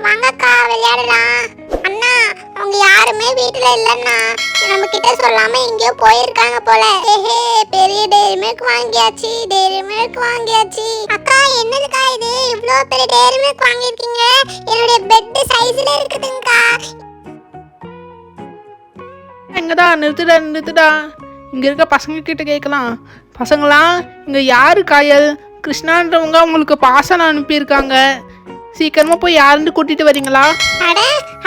வாங்கக்கா விளையாடலாம். அண்ணா அவங்க யாருமே வீட்டுல இல்லன்னா நம்ம கிட்ட சொல்லாம எங்கேயோ போயிருக்காங்க போல. பெரிய டேரி மில்க் வாங்கியாச்சு, டேரி மில்க் வாங்கியாச்சு. அக்கா என்னதுக்கா இது இவ்ளோ பெரிய டேரி மில்க் வாங்கிருக்கீங்க? என்னோட பெட் சைஸ்ல இருக்குதுங்கக்கா. எங்கடா நிறுத்துடா. இங்க இருக்க பசங்க கிட்ட கேட்கலாம். பசங்களாம் இங்க யாரு காயல் கிருஷ்ணான்றவங்க உங்களுக்கு பார்சல் அனுப்பியிருக்காங்க. சீக்கிரமா போய் யாருன்னு கூட்டிட்டு வரீங்களா? அட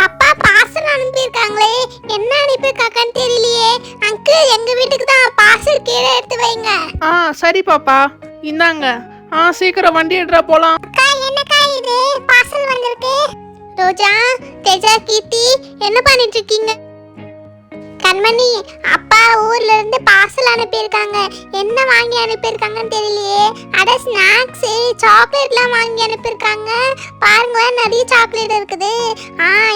அப்பா பார்சல் அனுப்பியிருக்காங்களே, என்ன அனுப்பியிருக்காங்கன்னு தெரியலையே. அங்கிள் எங்க வீட்டுக்கு தான் பார்சல் கீழே எடுத்து வைங்க. சரி பாப்பா, இந்தாங்க. சீக்கிரம் வண்டி எடுறா போலாம். அக்கா என்னக்கா இது பார்சல் வந்திருக்கு? ரோஜா, தேஜா, கீர்த்தி என்ன பண்ணிட்டு இருக்கீங்க? கண்மணி, அப்பா ஊர்ல இருந்து பார்சல் அனுப்பியிருக்காங்க. என்ன வாங்கி அனுப்பியிருக்காங்கன்னு தெரியலையே. அட ஸ்நாக்ஸ் சாக்லேட்லாம் வாங்கி அனுப்பியிருக்காங்க. பாருங்களேன் நிறைய சாக்லேட் இருக்குது.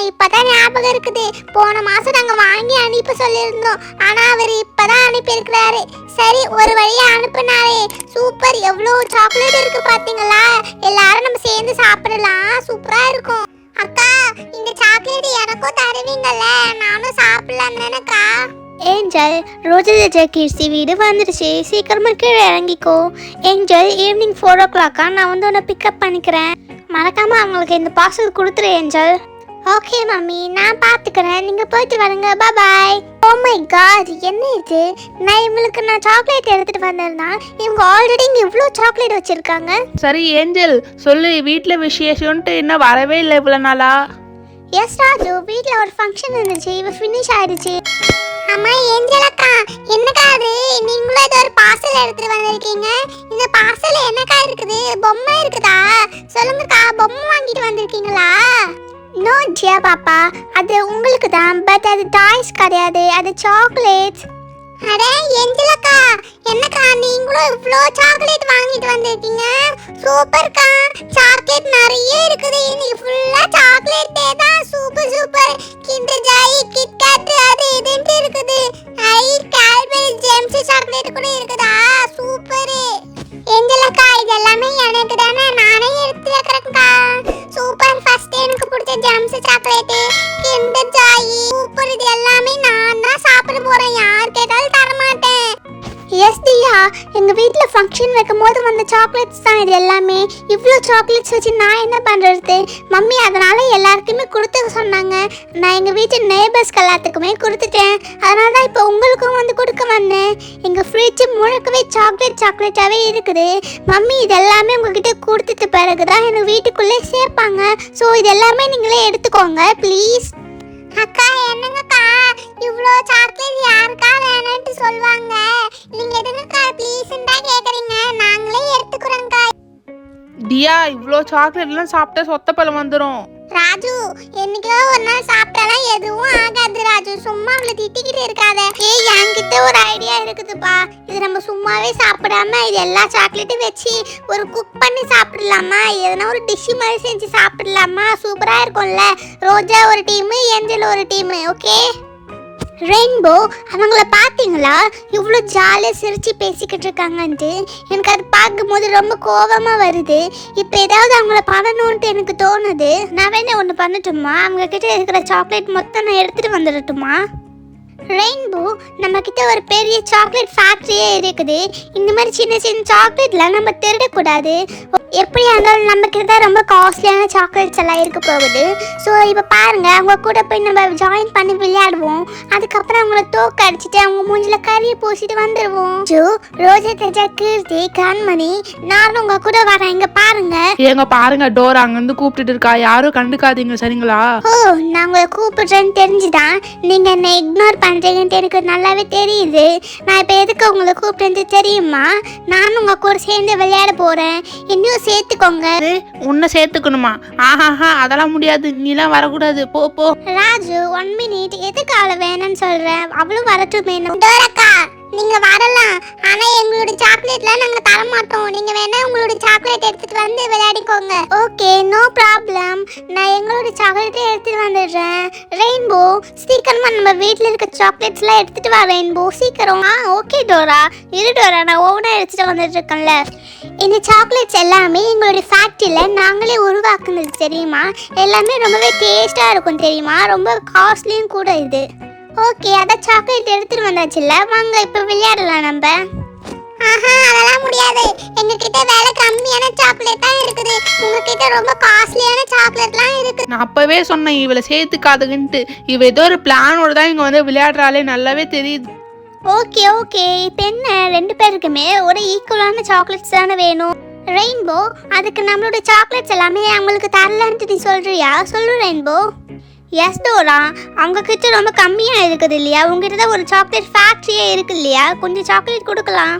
இப்பதான் ஞாபகம் இருக்குது, போன மாசம் நாங்க வாங்கி அனுப்ப சொல்லியிருந்தோம். ஆனா அவர் இப்பதான் அனுப்பியிருக்கிறாரு. சரி ஒரு வழியா அனுப்புனாரே, சூப்பர். எவ்வளவு சாக்லேட் இருக்கு பாத்தீங்களா? எல்லாரும் நம்ம சேர்ந்து சாப்பிடலாம், சூப்பரா இருக்கும். அக்கா இந்த சாக்லேட் எனக்கும் தருவீங்கல்ல, நானும் சாப்பிடலாம் தானக்கா? ஏஞ்சல், ரோஜா கீர்த்தி வீடு வந்துடுச்சு, சீக்கிரமா கீழே இறங்கிக்கோ. ஏஞ்சல், ஈவினிங் 4 o'clock நான் வந்து உன்னை பிக்கப் பண்ணிக்கிறேன். மறக்காம அவங்களுக்கு இந்த பார்சல் கொடுத்துரு ஏஞ்சல். ஓகே மம்மி, நான் பார்த்துக்கிறேன். நீங்கள் போயிட்டு வரங்க. பாய். ஓ மை காட், என்ன இது? நான் சாக்லேட் எடுத்துட்டு வந்திருந்தேன். இவங்க ஆல்ரெடி இங்கே இவ்வளோ சாக்லேட் வச்சிருக்காங்க. சரி ஏஞ்சல் சொல்லு, வீட்டில் விசேஷம்ட்டு என்ன வரவே இல்லை இவ்வளோ நாளா? எஸ் ராஜு, வீட்டில் ஒரு ஃபங்க்ஷன் இருந்துச்சு, இப்போ ஃபினிஷ் ஆயிடுச்சு. அம்மா ஏஞ்சல் அக்கா, என்னக்கா அது? நீங்களும் ஏதோ ஒரு பார்சல் எடுத்துட்டு வந்திருக்கீங்க. இந்த பார்சல் என்னக்கா இருக்குது? பொம்மை இருக்குதா? சொல்லுங்கக்கா, பொம்மை வாங்கிட்டு வந்திருக்கீங்களா? நோ ஜியா பாப்பா, அது உங்களுக்கு தான், பட் அது டாய்ஸ் கிடையாது, அது சாக்லேட்ஸ். அட ஏஞ்சலக்கா, என்னக்கா நீங்களும் இவ்ளோ சாக்லேட் வாங்கிட்டு வந்திருக்கீங்க? சூப்பர்க்கா, சாக்லேட் நிறைய இருக்குது. இன்னைக்கு ஃபுல்லா சாக்லேட்டே தான். Super super. Kinder Joy, KitKat அது இதுன்னு இருக்குது. கேட்பரி ஜேம்ஸ் சாக்லேட் கூட இருக்குதா? சூப்பர். ஏஞ்சலக்கா இது எல்லாமே எனக்கு தானே, நானே எடுத்து வைக்கிறேன்க்கா. சூப்பர். ஃபர்ஸ்ட் எனக்கு பிடிச்ச James chocolate, kinder Joy, super. இது எல்லாமே நான் தான் சாப்பிட போறேன், யார் கேட்டாலும் தர மாட்டேன். எஸ் தியா, எங்கள் வீட்டில் ஃபங்க்ஷன் வைக்கும் போது வந்த சாக்லேட்ஸ் தான் இது எல்லாமே. இவ்வளோ சாக்லேட்ஸ் வச்சு நான் என்ன பண்ணுறது? மம்மி அதனால் எல்லாருக்குமே கொடுத்து சொன்னாங்க. நான் எங்கள் வீட்டு நெய்பர்ஸ்க்கு எல்லாத்துக்குமே கொடுத்துட்டேன். அதனால தான் இப்போ உங்களுக்கும் வந்து கொடுக்க வந்தேன். எங்கள் ஃப்ரிட்ஜ் முழுக்கவே சாக்லேட்டாகவே இருக்குது. மம்மி இது எல்லாமே உங்ககிட்ட கொடுத்துட்டு பிறகு தான் எங்கள் வீட்டுக்குள்ளே சேர்ப்பாங்க. ஸோ இது எல்லாமே நீங்களே எடுத்துக்கோங்க ப்ளீஸ். அக்கா என்னங்கக்கா இவ்ளோ சாக்லேட் யாருக்கா வேணும்னு சொல்வாங்க? நீங்க எதுக்குக்கா ப்ளீஸ்ன்னு தான் கேக்குறீங்க? நாங்களே எடுத்துக்கிறோம்க்கா. டியா, இவ்வளோ சாக்லேட்லாம் சாப்பிட்டா சொத்த பழம் வந்துடும். ராஜு, என்னைக்கோ ஒரு நாள் சாப்பிட்டாலாம் எதுவும் ஆகாது ராஜு, சும்மா அவளை திட்டிக்கிட்டு இருக்காத. என்கிட்ட ஒரு ஐடியா இருக்குதுப்பா. இது நம்ம சும்மாவே சாப்பிடாம இது எல்லா சாக்லேட்டும் வச்சு ஒரு குக் பண்ணி சாப்பிடலாமா? எதனா ஒரு டிஷ் மாதிரி செஞ்சு சாப்பிடலாமா? சூப்பரா இருக்கும்ல. ரோஜா ஒரு டீமு, ஏஞ்சல் ஒரு டீமு. ஓகே ரெயின்போ, அவங்கள பார்த்தீங்களா இவ்வளோ ஜாலியாக சிரித்து பேசிக்கிட்டு இருக்காங்கன்ட்டு? எனக்கு அது பார்க்கும்போது ரொம்ப கோபமாக வருது. இப்போ ஏதாவது அவங்கள பண்ணணுன்ட்டு எனக்கு தோணுது. நான் வேணா ஒன்று பண்ணட்டுமா? அவங்க கிட்ட இருக்கிற சாக்லேட் மொத்தம் நான் எடுத்துகிட்டு வந்துடட்டுமா? ரெயின்போ, நம்ம கிட்ட ஒரு பெரிய சாக்லேட் ஃபேக்ட்ரியே இருக்குது. இந்த மாதிரி சின்ன சின்ன சாக்லேட்லாம் நம்ம திருடக்கூடாது. எப்படி இருந்தாலும் நம்ம கிட்ட தான் ரொம்ப காஸ்ட்லியான சாக்லேட்ஸ் எல்லாம் இருக்க போகுது. ஸோ இப்போ பாருங்க, அவங்க கூட போய் நம்ம ஜாயின் பண்ணி விளையாடுவோம். அதுக்கப்புறம் அவங்கள தோக்க அடிச்சுட்டு அவங்க மூஞ்சில கறியை பூசிட்டு வந்துடுவோம். ரோஜா, தேஜா, கீர்த்தி, கண்மணி, நானும் உங்க கூட வரேன். இங்க பாருங்க. ஏங்க பாருங்க, டோர் அங்கிருந்து கூப்பிட்டுட்டு இருக்கா, யாரும் கண்டுக்காதீங்க சரிங்களா? ஓ, நான் உங்களை கூப்பிடுறேன்னு தெரிஞ்சுதான் நீங்க என்ன இக்னோர் பண்றீங்கன்னு எனக்கு நல்லாவே தெரியுது. நான் இப்போ எதுக்கு உங்களை கூப்பிட்டு தெரியுமா? நானும் உங்க கூட சேர்ந்து விளையாட போறேன். இன்னும் சேர்த்துக்கோங்க. உன்னை சேர்த்துக்கணுமா? ஆஹாஹா, அதெல்லாம் முடியாது, நீலாம் வரக்கூடாது, போ போ. ராஜு 1 minute, எதுக்கு அவளை வேணும்னு சொல்றேன்? அவளும் வரட்டுமே. டோரக்கா நீங்க வரலாம், ஆனா எங்களோட சாக்லேட்லாம் நாங்க தர மாட்டோம். நீங்க வேணா உங்களோட சாக்லேட் எடுத்துட்டு வந்து விளையாடிக்கோங்க. Okay, no problem. நான் எங்களோட சாக்லேட்டே எடுத்துட்டு வந்துடுறேன். ரெயின்போ, சீக்கிரமா நம்ம வீட்டில் இருக்க சாக்லேட்ஸ்லாம் எடுத்துட்டு வா ரெயின்போ, சீக்கிரம். ஓகே டோரா, இரு டோரா, நான் ஒவ்வொன்றா எடுத்துட்டு வந்துட்டு இருக்கேன்ல. இந்த சாக்லேட்ஸ் எல்லாமே எங்களுடைய ஃபேக்ட்ரியில் நாங்களே உருவாக்குனது தெரியுமா? எல்லாமே ரொம்பவே டேஸ்ட்டாக இருக்கும் தெரியுமா? ரொம்ப காஸ்ட்லியும் கூட இது. ஓகே, அதான் சாக்லேட் எடுத்துகிட்டு வந்தாச்சுல்ல, வாங்க இப்போ விளையாடலாம் நம்ம. அதெல்லாம் முடியாது. எங்ககிட்ட விலை கம்மியான சாக்லேட் தான் இருக்குது. உங்ககிட்ட ரொம்ப காஸ்ட்லியான சாக்லேட்லாம் இருக்கு. நான் அப்பவே சொன்னேன் இவளை சேர்த்துக்காதுன்ட்டு. இவ ஏதோ ஒரு பிளானோட தான் இங்கே வந்து விளையாடுறாளே, நல்லாவே தெரியுது. ஓகே இப்போ என்ன, 2 பேருக்குமே ஒரு ஈக்குவலான சாக்லேட்ஸ் தானே வேணும். ரெயின்போ, அதுக்கு நம்மளோட சாக்லேட்ஸ் எல்லாமே அவங்களுக்கு தரலன்ட்டு நீ சொல்றியா? சொல்லு ரெயின்போ. எஸ் டோரா, அவங்க கிட்ட ரொம்ப கம்மியாக இருக்குது இல்லையா? உங்ககிட்ட தான் ஒரு சாக்லேட் ஃபேக்ட்ரியே இருக்கு இல்லையா? கொஞ்சம் சாக்லேட் கொடுக்கலாம்.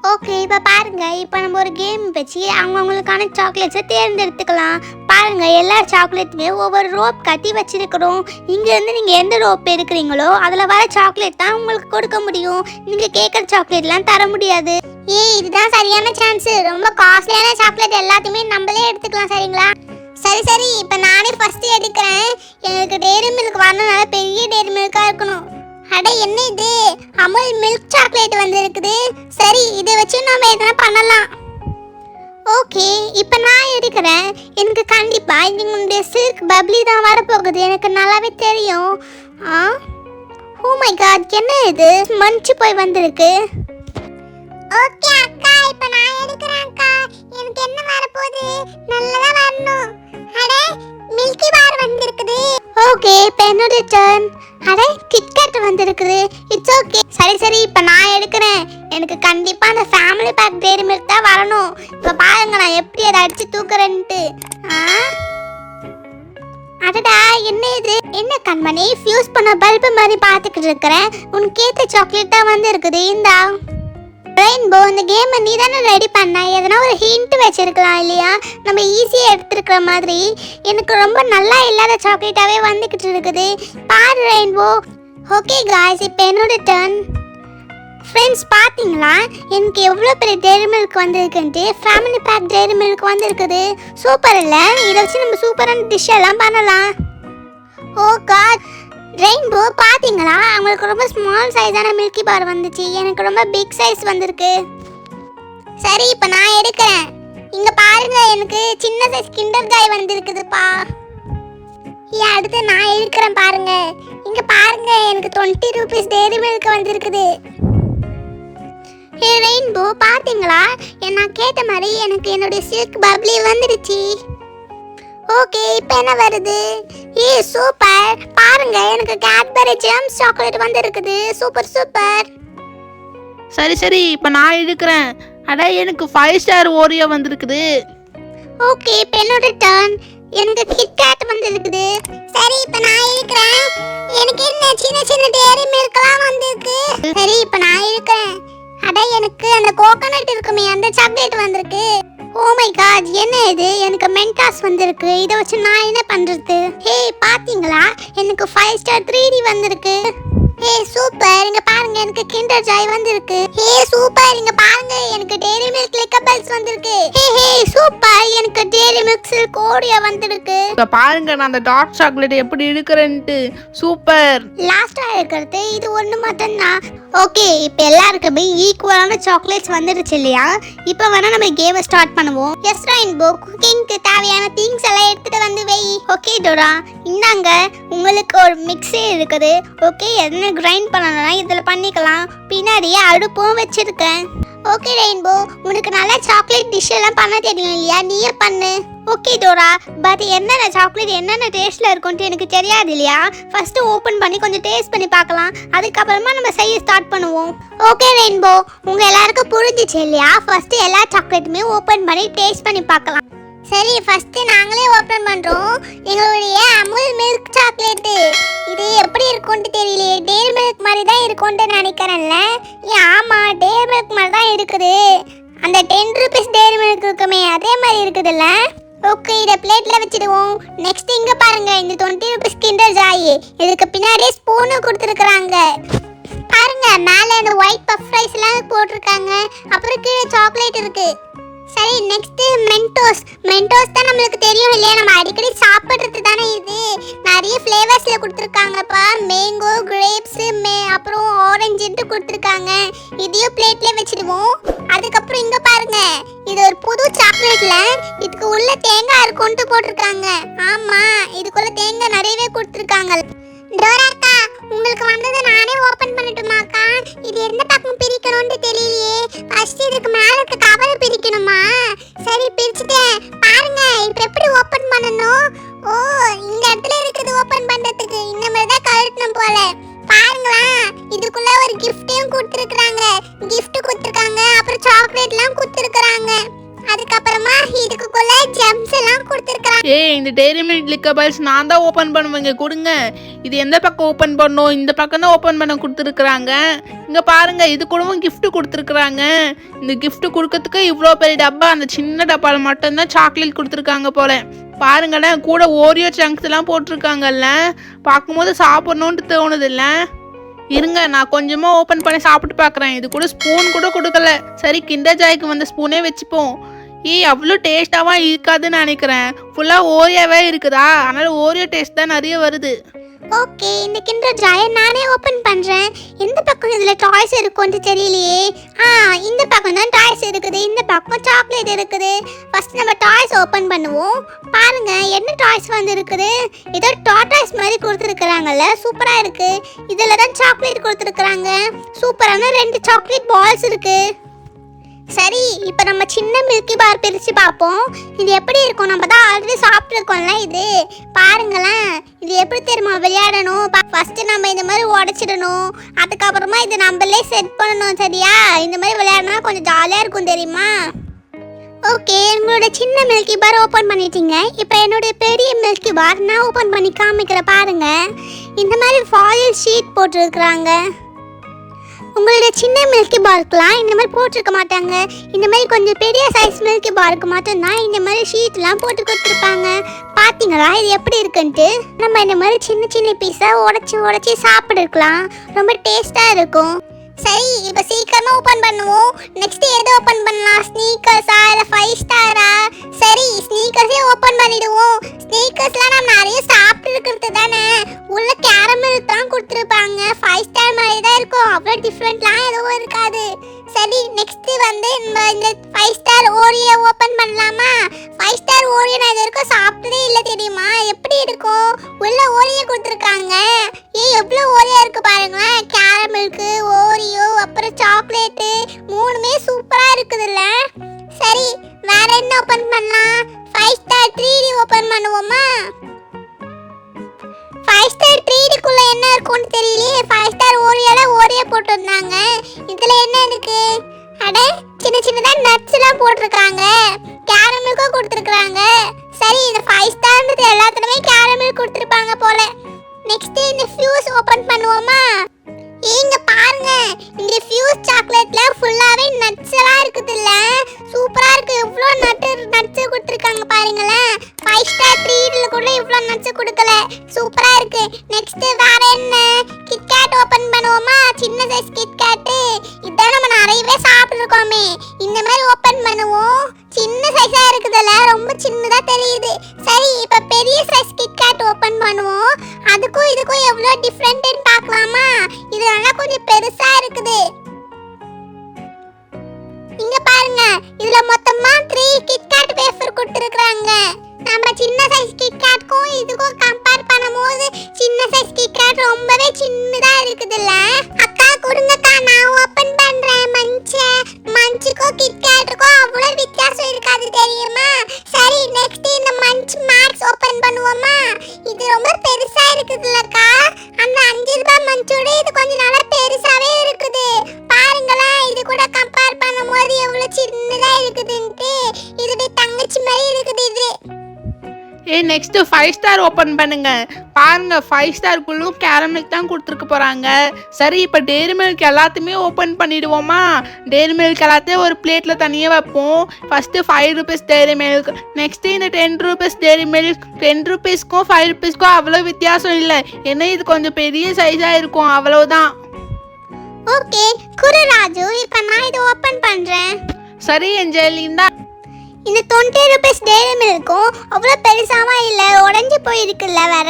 ஓகே, இப்போ பாருங்க, இப்போ நம்ம ஒரு கேம் வச்சு அவங்களுக்கான சாக்லேட்ஸை தேர்ந்தெடுத்துக்கலாம். பாருங்க, எல்லா சாக்லேட்டுமே ஒவ்வொரு ரோப் கட்டி வச்சிருக்கிறோம். இங்கேருந்து நீங்கள் எந்த ரோப் எடுக்கிறீங்களோ அதில் வர சாக்லேட் தான் உங்களுக்கு கொடுக்க முடியும். நீங்கள் கேட்குற சாக்லேட்லாம் தர முடியாது. இதுதான் சரியான சான்ஸு. ரொம்ப காஸ்ட்லியான சாக்லேட் எல்லாத்தையுமே நம்மளே எடுத்துக்கலாம், சரிங்களா? சரி, இப்போ நானே ஃபர்ஸ்ட் எடுக்கிறேன். எனக்கு டேரி மில்க் வரணும்னால பெரிய டேரி மில்காக இருக்கணும். அட என்ன இது, அமுல் மில்க் சாக்லேட் வந்திருக்குது. சரி, இதை வச்சு நம்ம எதனா பண்ணலாம். ஓகே, இப்போ நான் எடுக்கிறேன். எனக்கு கண்டிப்பாக இதனுடைய சில்க் பப்ளி தான் வரப்போகுது, எனக்கு நல்லாவே தெரியும். ஓ மை காட், என்ன இது மஞ்சு போய் வந்திருக்கு. ஓகே அக்கா, இப்போ நான் எடுக்கிறேன் அக்கா. எனக்கு என்ன வரப்போகுது? நல்லதா வரணும். அட மில்கி பார் வந்திருக்குது. ஓகே, இப்போ என்னோட டர்ன். அட கிட்கேட் வந்திருக்குது. It's okay. சரி, இப்போ நான் எடுக்கிறேன். எனக்கு கண்டிப்பாக அந்த ஃபேமிலி பேக் டேரி மில்க் தான் வரணும். இப்போ பாருங்க நான் எப்படி அதை அடிச்சு தூக்குறேன்ட்டு. அடடா, என்ன இது? என்ன கண்மணி, ஃபியூஸ் பண்ண பல்பு மாதிரி பார்த்துக்கிட்டு இருக்கிறேன். உனக்கு ஏற்ற சாக்லேட் தான் வந்து இருக்குது. இந்தா ரெயின்போ, இந்த கேமை நீ தானே ரெடி பண்ண. எதனா ஒரு ஹிண்ட் வச்சிருக்கலாம் இல்லையா? நம்ம ஈஸியாக எடுத்துருக்கிற மாதிரி. எனக்கு ரொம்ப நல்லா இல்லாத சாக்லேட்டாகவே வந்துக்கிட்டு இருக்குது. பாரு ரெயின்போ. ஓகே காய்ஸ், இப்போ என்னோட டர்ன். ஃப்ரெண்ட்ஸ், பார்த்தீங்களா எனக்கு எவ்வளோ பெரிய டேரி மில்க் வந்திருக்குன்ட்டு? ஃபேமிலி பேக் டேரி மில்க் வந்திருக்குது. சூப்பர் இல்லை? இதை வச்சு நம்ம சூப்பரான டிஷ் எல்லாம் பண்ணலாம். ஓ காட், ரெயின்போ பார்த்தீங்களா? அவங்களுக்கு ரொம்ப ஸ்மால் சைஸான மில்கி பார் வந்துச்சு. எனக்கு ரொம்ப பிக் சைஸ் வந்திருக்கு. சரி, இப்போ நான் எடுக்கிறேன். இங்கே பாருங்க, எனக்கு சின்ன சைஸ் கிண்டர் ஜாய் வந்திருக்குதுப்பா. அடுத்து நான் எடுக்கிறேன் பாருங்க. இங்கே பாருங்க, எனக்கு 20 ரூபீஸ் டேரி மில்க் வந்திருக்குது. ரெயின்போ பார்த்தீங்களா? நான் கேட்ட மாதிரி எனக்கு என்னுடைய சில்க் பப்ளி வந்துடுச்சு. ஓகே, இப்போ என்ன வருது? சூப்பர். பாருங்க, எனக்கு கேட்பரி ஜெம்ஸ் சாக்லேட் வந்திருக்குது. சூப்பர். சரி, இப்போ நான் எடுக்கிறேன். அட எனக்கு 5 ஸ்டார் ஓரியோ வந்திருக்குது. ஓகே, இப்போ என்னோட டர்ன். எனக்கு கிட்கேட் வந்திருக்குது. சரி, இப்போ நான் எடுக்கிறேன். எனக்கு என்ன சின்ன டேரி மில்க்லாம் வந்திருக்கு. சரி, இப்போ நான் எடுக்கிறேன். அட எனக்கு அந்த கோகனட் இருக்குமே, அந்த சாக்லேட் வந்திருக்கு. ஓ மை காட், என்ன இது? எனக்கு மென்டாஸ் வந்திருக்கு. இதை வச்சு நான் என்ன பண்றது? பாத்தீங்களா? எனக்கு 5 ஸ்டார் 3D வந்திருக்கு. சூப்பர். இங்க பாருங்க, எனக்கு கிண்டர் ஜாய் வந்திருக்கு. சூப்பர். இங்க பாருங்க, எனக்கு டேரி மில்க் லிக்கபிள்ஸ் வந்திருக்கு. சூப்பர். எனக்கு டேரி மில்க் சில்க் ஓரியோ வந்திருக்கு. இப்போ பாருங்க நான் அந்த டார்க் சாக்லேட் எப்படி எடுக்கிறேன்ட்டு. சூப்பர். லாஸ்டா இருக்கிறது இது ஒன்று மட்டும்தான். ஓகே, இப்போ எல்லாருக்குமே ஈக்குவலான சாக்லேட்ஸ் வந்துடுச்சு இல்லையா? இப்போ வேணா நம்ம கேமை ஸ்டார்ட் பண்ணுவோம். எஸ் ரெயின்போ, குக்கிங்க்கு தேவையான திங்ஸ் எல்லாம் எடுத்துட்டு வந்து வை. ஓகே டோரா, இந்தாங்க உங்களுக்கு ஒரு மிக்ஸி இருக்குது. ஓகே, என்ன கிரைண்ட் பண்ணணும்னா இதில் பண்ணிக்கலாம். பின்னாடியே அடுப்பும் வச்சிருக்கேன். ஓகே ரெயின்போ, உனக்கு நல்லா சாக்லேட் டிஷ் எல்லாம் பண்ண தெரியும் இல்லையா? நீயே பண்ணு. ஓகே டோரா, பட் என்னென்ன சாக்லேட் என்னென்ன டேஸ்ட்டில் இருக்கும்ட்டு எனக்கு தெரியாது இல்லையா? ஃபஸ்ட்டு ஓப்பன் பண்ணி கொஞ்சம் டேஸ்ட் பண்ணி பார்க்கலாம். அதுக்கப்புறமா நம்ம செய்ய ஸ்டார்ட் பண்ணுவோம். ஓகே ரெயின்போ, உங்கள் எல்லாருக்கும் புரிஞ்சிச்சு இல்லையா? ஃபஸ்ட்டு எல்லா சாக்லேட்டுமே ஓப்பன் பண்ணி டேஸ்ட் பண்ணி பார்க்கலாம். சரி, ஃபஸ்ட்டு நாங்களே ஓப்பன் பண்ணுறோம். எங்களுடைய அமுல் மில்க் சாக்லேட்டு. இது எப்படி இருக்கும்ட்டு தெரியலையே. டேரி மில்க் மாதிரி தான் இருக்கும்ட்டு நினைக்கிறேன்ல. ஆமாம், டேரி மில்க் மாதிரி தான் இருக்குது. அந்த 10 ரூபீஸ் டேரி மில்க் இருக்குமே, அதே மாதிரி இருக்குதுல்ல. ஓகே, இதை பிளேட்டில் வச்சுடுவோம். நெக்ஸ்ட் இங்கே பாருங்க, இந்த 20 ரூபீஸ் கிண்டர் ஜாய். இதுக்கு பின்னாடியே ஸ்பூனும் கொடுத்துருக்குறாங்க. பாருங்க, மேலே இந்த ஒயிட் பஃப் ரைஸ்லாம் போட்டிருக்காங்க. அப்புறம் கீழே சாக்லேட் இருக்கு. சரி நெக்ஸ்ட் மென்டோஸ் தான் நம்மளுக்கு தெரியும் இல்லையா, நம்ம அடிக்கடி சாப்பிடுறது தானே இது. நிறைய ஃப்ளேவர்ஸ்ல கொடுத்துருக்காங்கப்பா. மேங்கோ, கிரேப்ஸ், அப்புறம் ஆரஞ்சுன்ட்டு கொடுத்துருக்காங்க. இதையும் பிளேட்ல வச்சிடுவோம். அதுக்கப்புறம் இங்க பாருங்க, இது ஒரு புது சாக்லேட்ல இதுக்கு உள்ள தேங்காய் இருக்கும்ட்டு போட்டிருக்காங்க. ஆமா, இதுக்குள்ள தேங்காய் நிறையவே கொடுத்துருக்காங்க. டோராக்கா, உங்களுக்கு வந்ததை நானே ஓபன் பண்ணட்டுமாக்கா? இது எந்த பக்கம் பிரிக்கணும்னு தெரியலையே. ஃபர்ஸ்ட் இதுக்கு மேல இருக்க கவர் பிரிக்கணுமா? சரி பிரிச்சுட்டேன். பாருங்க இப்போ எப்படி ஓபன் பண்ணணும். ஓ, இந்த இடத்துல இருக்குது ஓபன் பண்றதுக்கு. இந்த மாதிரி தான் கழட்டணும் போல. பாருங்களா, இதுக்குள்ள ஒரு கிஃப்ட்டையும் கொடுத்துருக்காங்க. கிஃப்ட் கொடுத்துருக்காங்க, அப்புறம் சாக்லேட்லாம் கொடுத்துருக்காங்க. அதுக்கப்புறமா இதுக்குள்ள ஜெம்ஸ் எல்லாம் கொடுத்துருக்காங்க. ஏய், இந்த டெய்ரி மில்க் லிக்கர் பால்ஸ் நான் தான் ஓப்பன் பண்ணுவேங்க, கொடுங்க. இது எந்த பக்கம் ஓப்பன் பண்ணணும்? இந்த பக்கம் தான் ஓப்பன் பண்ண கொடுத்துருக்குறாங்க. இங்கே பாருங்க, இது கூடவும் கிஃப்ட் கொடுத்துருக்குறாங்க. இந்த கிஃப்ட் கொடுக்கறதுக்கு இவ்வளோ பெரிய டப்பா, அந்த சின்ன டப்பாவில் மட்டும்தான் சாக்லேட் கொடுத்துருக்காங்க போல. பாருங்களேன், கூட ஓரியோ சங்க்ஸ் எல்லாம் போட்டிருக்காங்கல்ல, பார்க்கும்போது சாப்பிட்ணுன்ட்டு தோணுதில்ல. இருங்க, நான் கொஞ்சமாக ஓப்பன் பண்ணி சாப்பிட்டு பார்க்குறேன். இது கூட ஸ்பூன் கூட கொடுக்கல. சரி, கிண்டர் ஜாய்க்கு வந்த ஸ்பூனே வச்சுப்போம். அவ்வளோ டேஸ்ட்டாகவும் இருக்காதுன்னு நினைக்கிறேன். ஃபுல்லாக ஓரியோவே இருக்குதா, அதனால் ஓரியோ டேஸ்ட் தான் நிறைய வருது. ஓகே, இந்த கிண்டர் ஜாயை நானே ஓபன் பண்றேன். எந்த பக்கம் இதுல டாய்ஸ் இருக்கும்னு தெரியலையே. இந்த பக்கம் தான் டாய்ஸ் இருக்குது, இந்த பக்கம் சாக்லேட் இருக்குது. ஃபர்ஸ்ட் நம்ம டாய்ஸ் ஓபன் பண்ணுவோம். பாருங்க என்ன டாய்ஸ் வந்து இருக்குது. ஏதோ டாய்ஸ் மாதிரி கொடுத்துருக்காங்கல்ல, சூப்பரா இருக்கு. இதுல தான் சாக்லேட் கொடுத்துருக்காங்க. சூப்பரான 2 சாக்லேட் பால்ஸ் இருக்கு. சரி, இப்போ நம்ம சின்ன மில்கி பார் பிரித்து பார்ப்போம். இது எப்படி இருக்கும்? நம்ம தான் ஆல்ரெடி சாப்பிட்ருக்கோம்ல. இது பாருங்களேன், இது எப்படி தெரியுமா விளையாடணும்? ஃபஸ்ட்டு நம்ம இந்த மாதிரி உடச்சிடணும். அதுக்கப்புறமா இது நம்மளே செட் பண்ணணும். சரியா? இந்த மாதிரி விளையாடினா கொஞ்சம் ஜாலியாக இருக்கும் தெரியுமா? ஓகே, உங்களோட சின்ன மில்கி பார் ஓப்பன் பண்ணிட்டீங்க. இப்போ என்னுடைய பெரிய மில்கி பார் நான் ஓப்பன் பண்ணி காமிக்கிறேன். பாருங்க, இந்த மாதிரி ஃபாயில் ஷீட் போட்டிருக்கிறாங்க. உங்களுடைய சின்ன மில்கி பார்க்குலாம் இந்த மாதிரி போட்டிருக்க மாட்டாங்க. இந்த மாதிரி கொஞ்சம் பெரிய சைஸ் மில்கி பார்க்கு மட்டும்தான் இந்த மாதிரி ஷீட்லாம் போட்டு கொடுத்துருப்பாங்க. பார்த்தீங்களா இது எப்படி இருக்குன்ட்டு? நம்ம இந்த மாதிரி சின்ன சின்ன பீஸாக உடச்சி சாப்பிட்டுருக்கலாம். ரொம்ப டேஸ்ட்டாக இருக்கும். சரி, இப்போ சீக்கிரமா ஓபன் பண்ணுவோம். நெக்ஸ்ட் எது ஓபன் பண்ணலாம்? ஸ்னீக்கர்ஸா இல்ல 5 ஸ்டாரா? சரி, ஸ்னீக்கர்ஸே ஓபன் பண்ணிடுவோம். ஸ்னீக்கர்ஸ்லாம் நம்ம நிறைய சாப்பிட்டு இருக்கிறது தானே. உள்ள கேரமல் தான் கொடுத்துருப்பாங்க. 5 ஸ்டார் மாதிரி தான் இருக்கும். அவ்வளோ டிஃப்ரெண்ட்லாம் எதுவும் இருக்காது. சரி, நெக்ஸ்ட் வந்து இந்த 5 ஸ்டார் ஓரியோ ஓபன் பண்ணலாமா? 5 ஸ்டார் ஓரியோ நான் இது வரைக்கும் சாப்பிட்டதே இல்லை தெரியுமா? எப்படி இருக்கும்? உள்ள ஓரியோ கொடுத்துருக்காங்க. எவ்வளோ ஓரியோ இருக்கு பாருங்களேன். கேரமலுக்கு ஓரியோ அப்புறம் சாக்லேட்டு 3மே சூப்பராக இருக்குதுல்ல. சரி, வேற என்ன ஓப்பன் பண்ணலாம்? 5 ஸ்டார் 3D ஓப்பன் பண்ணுவோமா? 5 ஸ்டார் 3Dக்குள்ள என்ன இருக்கும்னு தெரியலையே. 5 ஸ்டார் ஓரியோல ஓரியோ போட்டிருந்தாங்க. இதுல என்ன இருக்கு? அட, சின்ன சின்னதா நட்ஸ் எல்லாம் போட்டிருக்காங்க. கேரமலுக்கும் கொடுத்துருக்காங்க. சரி, இந்த 5 ஸ்டார்ன்றது எல்லாத்துலயுமே கேரமல் கொடுத்துருப்பாங்க போல. நெக்ஸ்ட் இந்த ஃபியூஸ் ஓபன் பண்ணுவோமா? இங்க பாருங்க, இந்த ஃபியூஸ் சாக்லேட்ல ஃபுல்லாவே நட்ஸ் எல்லாம் இருக்குதுல்ல, சூப்பரா இருக்கு. இவ்ளோ நட்ஸ் கொடுத்திருக்காங்க பாருங்களேன். 5 ஸ்டார் 3ல கூட இவ்ளோ நட்ஸ் கொடுக்கல. சூப்பரா இருக்கு. நெக்ஸ்ட் வேற என்ன? கிட்கேட் ஓபன் பண்ணுவோமா? சின்ன சைஸ் கிட்கேட். இதான் நம்ம நிறையவே சாப்பிட்டுருக்கோமே. இந்த மாதிரி ஓபன் பண்ணுவோம். சின்ன சைஸா இருக்குதுல்ல, ரொம்ப சின்னதா தெரியுது. சரி, இப்ப பெரிய சைஸ் கிட்கேட் ஓபன் பண்ணுவோம். அதுக்கும் இதுக்கும் எவ்வளோ டிஃப்ரெண்ட்னு பார்க்கலாமா? இது நல்லா கொஞ்சம் பெருசா இருக்குது. இங்க பாருங்க, இதுல மொத்தமா 3 கிட்கேட் வேஃபர் கொடுத்திருக்காங்க. நம்ம சின்ன சைஸ் கிட்கேட்க்கும் இதுக்கும் கம்பேர் பண்ணும்போது சின்ன சைஸ் கிட்கேட் ரொம்பவே சின்னதா இருக்குதுல்ல. அக்கா கொடுங்கக்கா, நான் ஓபன் பண்றேன். மஞ்சுக்கும் கிட்கேட்டுக்கும் அவ்வளோ வித்தியாசம் இருக்காது தெரியுமா? சரி, நெக்ஸ்ட் இந்த மஞ்ச் மேக்ஸ் ஓபன் பண்ணுவோமா? இது ரொம்ப பெருசா இருக்குதுல்லக்கா. அந்த 5 ரூபாய் மஞ்சோட இது கொஞ்சம் நல்லா பெருசாவே இருக்குது. பாருங்களேன், இது கூட கம்பேர் பண்ணும்போது எவ்வளவு சின்னதா இருக்குதுன்ட்டு. இதுவே தங்கச்சி மாதிரி இருக்குது இது. நெக்ஸ்ட் 5 ஸ்டார் ஓப்பன் பண்ணுங்க. பாருங்க, 5 ஸ்டாருக்குள்ளும் கேரமில்க் தான் கொடுத்துருக்க போறாங்க. சரி, இப்போ டெய்ரி மில்க் எல்லாத்தையுமே ஓப்பன் பண்ணிடுவோமா? டெய்ரி மில்க் எல்லாத்தையும் ஒரு பிளேட்ல தனியாக வைப்போம். First 5 rupees dairy milk, next இந்த 10 ரூபீஸ் டெய்ரி மில்க். 10 ரூபீஸ்க்கும் 5 ரூபீஸ்க்கும் அவ்வளோ வித்தியாசம் இல்லை. ஏன்னா இது கொஞ்சம் பெரிய சைஸா இருக்கும், அவ்வளவுதான். ஓகே குரு ராஜு, இப்போ நான் இதை ஓபன் பண்றேன். சரி ஏஞ்சல், இந்தா. இந்த 20 ரூபீஸ் டெய்ரி மில்க்கும் அவ்வளோ பெருசாவா இல்லை, உடஞ்சி போயிருக்குல்ல வேற.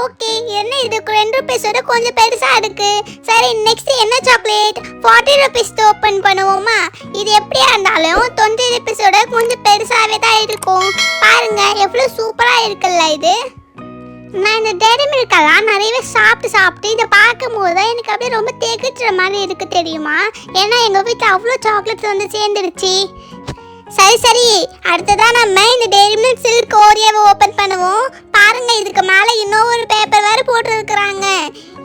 ஓகே, என்ன இது 2 ரூபீஸோட கொஞ்சம் பெருசாக இருக்கு. சரி, நெக்ஸ்ட் என்ன சாக்லேட்? 40 ரூபீஸ் ஓப்பன் பண்ணுவோமா? இது எப்படியா இருந்தாலும் 20 ரூபீஸோட கொஞ்சம் பெருசாகவே தான் இருக்கும். பாருங்க எவ்வளோ சூப்பராக இருக்குல்ல இது. நான் இந்த டெய்ரி மில்கெல்லாம் நிறையவே சாப்பிட்டு இதை பார்க்கும்போது தான் எனக்கு அப்படியே ரொம்ப திகட்டுற மாதிரி இருக்கு தெரியுமா. ஏன்னா எங்கள் வீட்டில் அவ்வளோ சாக்லேட்ஸ் வந்து சேர்ந்துருச்சு. சரி, அடுத்ததான் நம்ம இந்த டெய்ரி மில்க் சில்க் ஓரியோவை ஓப்பன் பண்ணுவோம். பாருங்க, இதுக்கு மேலே இன்னும் ஒரு பேப்பர் வேறு போட்டுருக்குறாங்க.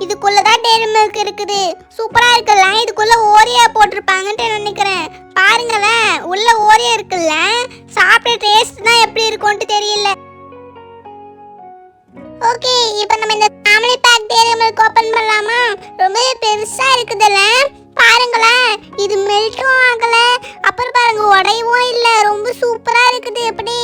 இதுக்குள்ளே தான் டெய்ரி மில்க் இருக்குது. சூப்பராக இருக்குல்ல. இதுக்குள்ளே ஓரியோ போட்டிருப்பாங்கன்ட்டு நினைக்கிறேன். பாருங்களேன், உள்ள ஓரியோ இருக்குல்ல. சாப்பிட்ட டேஸ்ட் தான் எப்படி இருக்கும்ட்டு தெரியல. ஓகே, இப்போ நம்ம இந்த family pack dairy milk open பண்ணலாமா? ரொம்ப பெருசா இருக்குதுல்ல. பாருங்களேன், இது மெல்ட்டும் ஆகல, அப்புறம் பாருங்க உடையவும் இல்ல. ரொம்ப சூப்பரா இருக்குது எப்படி.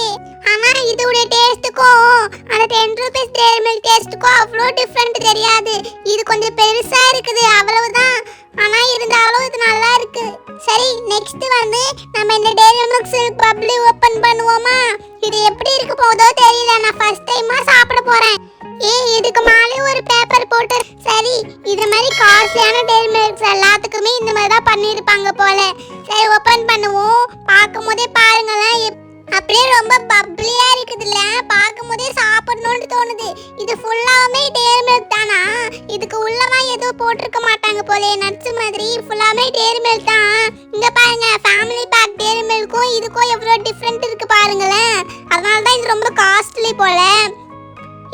ஆனா இதோட டேஸ்ட்டுக்கும் அந்த 10 ரூபீஸ் டெய்ரி மில்க் டேஸ்ட்டுக்கும் அவ்வளோ டிஃப்ரெண்ட் தெரியாது. இது கொஞ்சம் பெருசா இருக்குது, அவ்வளவுதான். ஆனா இருந்தாலும் இது நல்லா இருக்கு. சரி, நெக்ஸ்ட் வந்து நம்ம இந்த dairy milk silk bubbly open பண்ணுவோமா? இது எப்படி இருக்க போதோ தெரியல. நான் ஃபர்ஸ்ட் டைமா சாப்பிட போறேன். இதுக்கு மேலே ஒரு பேப்பர் போட்டு. சரி, இது மாதிரி காஸ்ட்லியான டெய்ரி மில்க்ஸ் எல்லாத்துக்குமே இந்த மாதிரி தான் பண்ணியிருப்பாங்க போல. சரி, ஓபன் பண்ணுவோம். பார்க்கும் போதே பாருங்களேன், அப்படியே ரொம்ப பப்ளியா இருக்குதுல்ல. பார்க்கும் போதே சாப்பிடணும்னு தோணுது. இது ஃபுல்லாவே டெய்ரி மில்க் தானா? இதுக்கு உள்ளவா எதுவும் போட்டிருக்க மாட்டாங்க போல, நட்ஸ் மாதிரி. ஃபுல்லாவே டெய்ரி மில்க் தான். இங்க பாருங்க, ஃபேமிலி பேக் டெய்ரி மில்க்கும் இதுக்கும் எவ்வளோ டிஃப்ரெண்ட் இருக்கு பாருங்களேன். அதனால தான் இது ரொம்ப காஸ்ட்லி போல.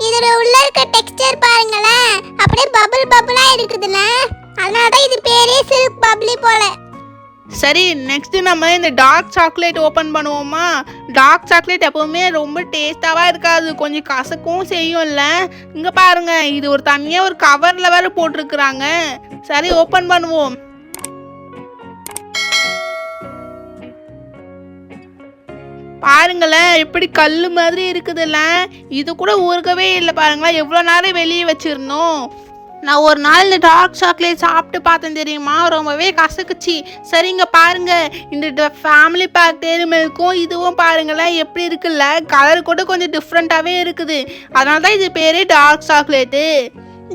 இதோட உள்ள இருக்க டெக்ஸ்சர் பாருங்களேன், அப்படியே பபிளா இருக்குதுல்ல. அதனால தான் இது பேரே சில்க் பப்ளி போல. சரி, நெக்ஸ்ட் நம்ம இந்த டார்க் சாக்லேட் ஓப்பன் பண்ணுவோமா? டார்க் சாக்லேட் எப்பவுமே ரொம்ப டேஸ்டாவா இருக்காது, கொஞ்சம் கசக்கவும் செய்யும்ல. இங்க பாருங்க, இது ஒரு தனியாக ஒரு கவர்ல வேற போட்டிருக்கிறாங்க. சரி, ஓப்பன் பண்ணுவோம். பாருங்களேன், எப்படி கல் மாதிரி இருக்குதுல்ல. இது கூட ஊறுகவே இல்லை பாருங்களேன். எவ்வளோ நேரம் வெளியே வச்சிருந்தோம். நான் ஒரு நாள் இந்த டார்க் சாக்லேட் சாப்பிட்டு பார்த்தேன் தெரியுமா, ரொம்பவே கசக்குச்சு. சரிங்க, பாருங்க, இந்த ஃபேமிலி பேக் டெய்ரி மில்க்கும் இதுவும் பாருங்களேன் எப்படி இருக்குல்ல. கலர் கூட கொஞ்சம் டிஃப்ரெண்ட்டாகவே இருக்குது. அதனால தான் இது பேரே டார்க் சாக்லேட்டு.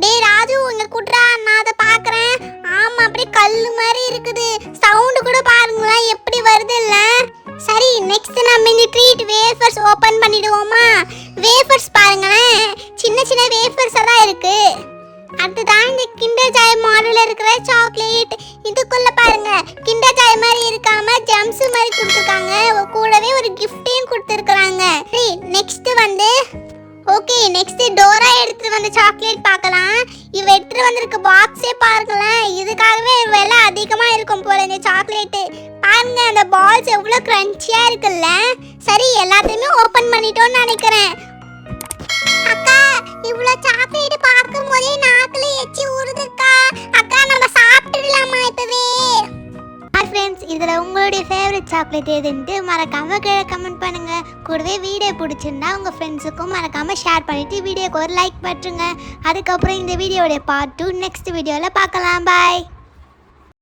டேய் ராஜு, இங்க குட்ரா, நான் அதை பார்க்குறேன். ஆமாம், அப்படியே கல் மாதிரி இருக்குது. சவுண்டு கூட பாருங்களேன் எப்படி வருது இல்லை. சரி, நெக்ஸ்ட் நம்ம இந்த ட்ரீட் வேஃபர்ஸ் ஓப்பன் பண்ணிடுவோமா? வேஃபர்ஸ் பாருங்களேன், சின்ன சின்ன வேஃபர்ஸ் எல்லாம் இருக்கு. அடுத்ததான் இந்த கிண்டர் ஜாய் மாடல் இருக்கிற சாக்லேட். இதுக்குள்ள பாருங்க, கிண்டர் ஜாய் மாதிரி இருக்காம ஜம்ஸ் மாதிரி கொடுத்துருக்காங்க. கூடவே ஒரு கிஃப்டையும் கொடுத்துருக்குறாங்க. சரி, நெக்ஸ்ட் வந்து ஓகே, நெக்ஸ்ட் டோரா எடுத்துட்டு வந்த சாக்லேட் பார்க்கலாம். இவ எடுத்துட்டு வந்திருக்க பாக்ஸே பாருங்களேன். இதுக்காகவே விலை அதிகமாக இருக்கும் போல இந்த சாக்லேட்டு. பாருங்க, அந்த பால்ஸ் எவ்வளோ கிரன்ச்சியா இருக்குல்ல. சரி, எல்லாத்தையுமே ஓப்பன் பண்ணிட்டோம்னு நினைக்கிறேன். அக்கா, இவ்வளோ சாக்லேட் பார்க்கும் போதே நாக்குல எச்சி ஊறுதுக்கா. அக்கா, நம்ம சாப்பிட்டுடலாமா இப்பவே? ஃப்ரெண்ட்ஸ், இதில் உங்களுடைய ஃபேவரட் சாக்லேட் எதுன்ட்டு மறக்காமல் கீழே கமெண்ட் பண்ணுங்கள். கூடவே வீடியோ பிடிச்சிருந்தா உங்கள் ஃப்ரெண்ட்ஸுக்கும் மறக்காமல் ஷேர் பண்ணிவிட்டு வீடியோக்கு ஒரு லைக் பண்ணுங்க. அதுக்கப்புறம் இந்த வீடியோடைய பார்ட் 2 நெக்ஸ்ட் வீடியோவில் பார்க்கலாம். பாய்.